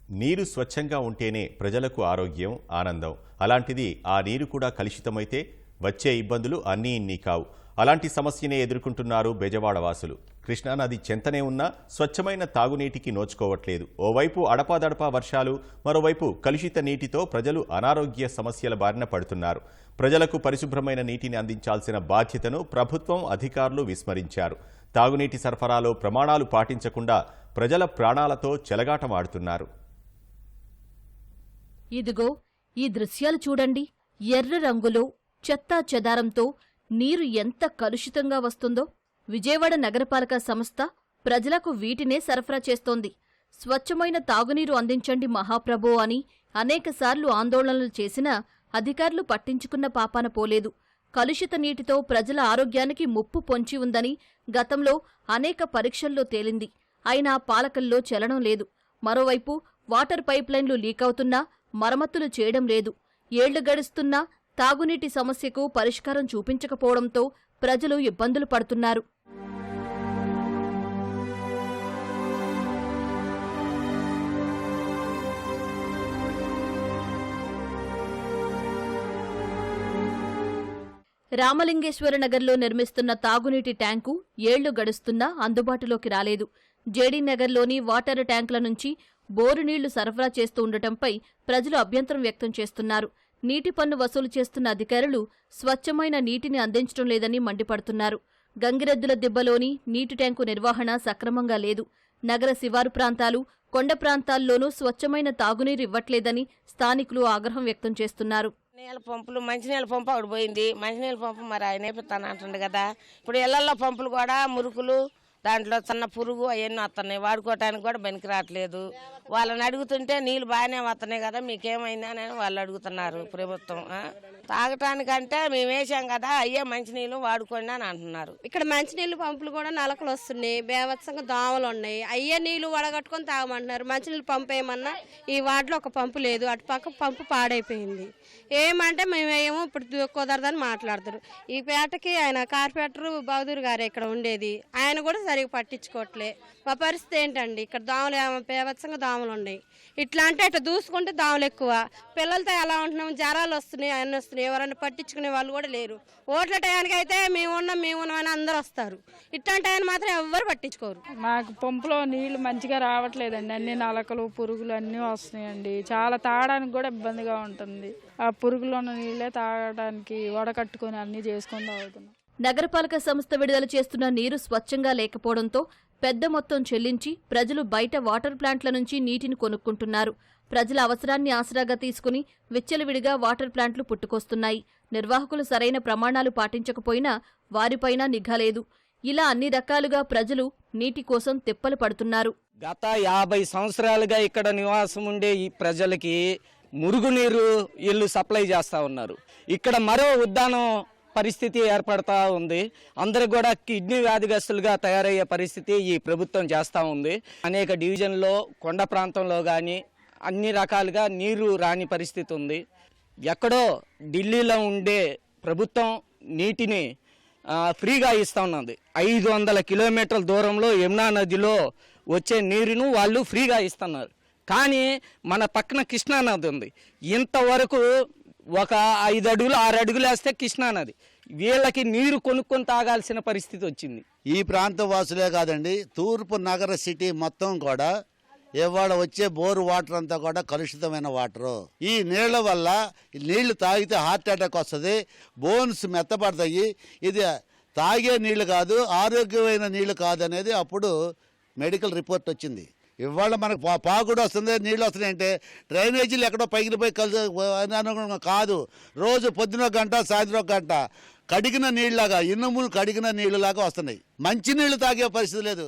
నీరు స్వచ్ఛంగా ఉంటేనే ప్రజలకు ఆరోగ్యం, ఆనందం. అలాంటిది ఆ నీరు కూడా కలుషితమైతే వచ్చే ఇబ్బందులు అన్నీ ఇన్ని కావు. అలాంటి సమస్యనే ఎదుర్కొంటున్నారు బెజవాడ వాసులు. కృష్ణానది చెంతనే ఉన్నా స్వచ్ఛమైన తాగునీటికి నోచుకోవట్లేదు. ఓవైపు అడపాదడపా వర్షాలు, మరోవైపు కలుషిత నీటితో ప్రజలు అనారోగ్య సమస్యల బారిన పడుతున్నారు. ప్రజలకు పరిశుభ్రమైన నీటిని అందించాల్సిన బాధ్యతను ప్రభుత్వం, అధికారులు విస్మరించారు. తాగునీటి సరఫరాలో ప్రమాణాలు పాటించకుండా ప్రజల ప్రాణాలతో చెలగాటమాడుతున్నారు. ఇదిగో ఈ దృశ్యాలు చూడండి. ఎర్ర రంగులో చెత్తా చెదారంతో నీరు ఎంత కలుషితంగా వస్తుందో. విజయవాడ నగరపాలక సంస్థ ప్రజలకు వీటినే సరఫరా చేస్తోంది. స్వచ్ఛమైన తాగునీరు అందించండి మహాప్రభో అని అనేకసార్లు ఆందోళనలు చేసినా అధికారులు పట్టించుకున్న పాపాన పోలేదు. కలుషిత నీటితో ప్రజల ఆరోగ్యానికి ముప్పు పొంచి ఉందని గతంలో అనేక పరీక్షల్లో తేలింది. అయినా పాలకల్లో చలనం లేదు. మరోవైపు వాటర్ పైప్లైన్లు లీకవుతున్నా మరమ్మతులు చేయడం లేదు. ఏళ్లు గడుస్తున్నా తాగునీటి సమస్యకు పరిష్కారం చూపించకపోవడంతో ప్రజలు ఇబ్బందులు పడుతున్నారు. రామలింగేశ్వరనగర్లో నిర్మిస్తున్న తాగునీటి ట్యాంకు ఏళ్లు గడుస్తున్నా అందుబాటులోకి రాలేదు. జేడీనగర్లోని వాటర్ ట్యాంకుల నుంచి బోరు నీళ్లు సరఫరా చేస్తూ ఉండటంపై ప్రజలు అభ్యంతరం వ్యక్తం చేస్తున్నారు. నీటి పన్ను వసూలు చేస్తున్న అధికారులు స్వచ్ఛమైన నీటిని అందించడం లేదని మండిపడుతున్నారు. గంగిరెద్దుల దిబ్బలోని నీటి ట్యాంకు నిర్వహణ సక్రమంగా లేదు. నగర శివారు ప్రాంతాలు, కొండ ప్రాంతాల్లోనూ స్వచ్ఛమైన తాగునీరు ఇవ్వట్లేదని స్థానికులు ఆగ్రహం వ్యక్తం చేస్తున్నారు. నీళ్ళ పంపులు, మంచినీళ్ళ పంపు అక్కడ పోయింది. మంచినీళ్ళ పంపు మరి ఆయన వేపిస్తాను అంటుండే కదా. ఇప్పుడు ఇళ్లలో పంపులు కూడా మురుకులు, దాంట్లో చిన్న పురుగు అవన్నీ వస్తున్నాయి. వాడుకోవటానికి కూడా బెనికి రావట్లేదు. వాళ్ళని అడుగుతుంటే నీళ్ళు బాగానే వస్తున్నాయి కదా, మీకేమైందా అని వాళ్ళు అడుగుతున్నారు ప్రభుత్వం. తాగటానికంటే మేము వేసాం కదా, అయ్యే మంచినీళ్ళు వాడుకోండి అని అంటున్నారు. ఇక్కడ మంచినీళ్ళు పంపులు కూడా నలకలు వస్తున్నాయి, బేవత్సంగా దోమలు ఉన్నాయి. అయ్యే నీళ్లు వడగట్టుకొని తాగమంటున్నారు. మంచినీళ్ళు పంపు ఏమన్నా ఈ వార్డులో ఒక పంపు లేదు, అటుపక్క పంపు పాడైపోయింది. ఏమంటే మేమేమో ఇప్పుడు కుదరదని మాట్లాడతారు. ఈ పేటకి ఆయన కార్పొరేటర్ బౌదూర్ గారు ఇక్కడ ఉండేది, ఆయన కూడా సరిగ్గా పట్టించుకోవట్లే. మా పరిస్థితి ఏంటండి, ఇక్కడ దోమలు బేవత్సంగా దోమలు ఉన్నాయి. ఇట్లా అంటే ఇట్లా దూసుకుంటే దోమలు ఎక్కువ. పిల్లలతో ఎలా ఉంటున్నాం, జ్వరాలు వస్తున్నాయి, అన్నీ వస్తున్నాయి. ఎవరైనా పట్టించుకునే వాళ్ళు కూడా లేరు. ఓట్ల టయానికి అయితే మేమున్నామని అందరూ వస్తారు. ఇట్లాంటి టైం మాత్రం ఎవ్వరు పట్టించుకోరు. మాకు పంపులో నీళ్లు మంచిగా రావట్లేదండి. అన్ని నలకలు, పురుగులు అన్నీ వస్తున్నాయండి. చాలా తాగడానికి కూడా ఇబ్బందిగా ఉంటుంది. ఆ పురుగులో ఉన్న నీళ్ళే తాగడానికి వడకట్టుకొని అన్నీ చేసుకొని తాగుతున్నాం. నగరపాలక సంస్థ విడుదల చేస్తున్న నీరు స్వచ్ఛంగా లేకపోవడంతో పెద్ద మొత్తం చెల్లించి ప్రజలు బయట వాటర్ ప్లాంట్ల నుంచి నీటిని కొనుక్కుంటున్నారు. ప్రజల అవసరాన్ని ఆసరాగా తీసుకుని విచ్చలవిడిగా వాటర్ ప్లాంట్లు పుట్టుకొస్తున్నాయి. నిర్వాహకులు సరైన ప్రమాణాలు పాటించకపోయినా వారిపైన నిఘా లేదు. ఇలా అన్ని రకాలుగా ప్రజలు నీటి కోసం తిప్పలు పడుతున్నారు. గత 50 సంవత్సరాలుగా ఇక్కడ నివాసం ఉండే ఈ ప్రజలకి మురుగునీరు ఇల్లు సప్లై చేస్తూ ఉన్నారు. ఇక్కడ మరో ఉద్దానం పరిస్థితి ఏర్పడతా ఉంది. అందరూ కూడా కిడ్నీ వ్యాధిగ్రస్తులుగా తయారయ్యే పరిస్థితి ఈ ప్రభుత్వం చేస్తూ ఉంది. అనేక డివిజన్లో, కొండ ప్రాంతంలో కానీ అన్ని రకాలుగా నీరు రాని పరిస్థితి ఉంది. ఎక్కడో ఢిల్లీలో ఉండే ప్రభుత్వం నీటిని ఫ్రీగా ఇస్తూ ఉన్నది. 500 కిలోమీటర్ల దూరంలో యమునా నదిలో వచ్చే నీరును వాళ్ళు ఫ్రీగా ఇస్తున్నారు. కానీ మన పక్కన కృష్ణానది ఉంది. ఇంతవరకు ఒక 5 అడుగులు 6 అడుగులు వేస్తే కృష్ణానది. వీళ్ళకి నీరు కొనుక్కొని తాగాల్సిన పరిస్థితి వచ్చింది. ఈ ప్రాంత వాసులే కాదండి, తూర్పు నగర సిటీ మొత్తం కూడా ఇవాళ వచ్చే బోరు వాటర్ అంతా కూడా కలుషితమైన వాటరు. ఈ నీళ్ల వల్ల నీళ్లు తాగితే హార్ట్ అటాక్ వస్తుంది, బోన్స్ మెత్తపడతాయి. ఇది తాగే నీళ్లు కాదు, ఆరోగ్యమైన నీళ్లు కాదు అనేది అప్పుడు మెడికల్ రిపోర్ట్ వచ్చింది. ఇవాళ మనకు పాకుడు వస్తుంది, నీళ్ళు వస్తున్నాయి అంటే డ్రైనేజీలు ఎక్కడో పైకిపోయి కాదు. రోజు పొద్దున 1 గంట, సాయంత్రం 1 గంట కడిగిన నీళ్ళలాగా, ఇనుములు కడిగిన నీళ్ళలాగా వస్తున్నాయి. మంచి నీళ్లు తాగే పరిస్థితి లేదు.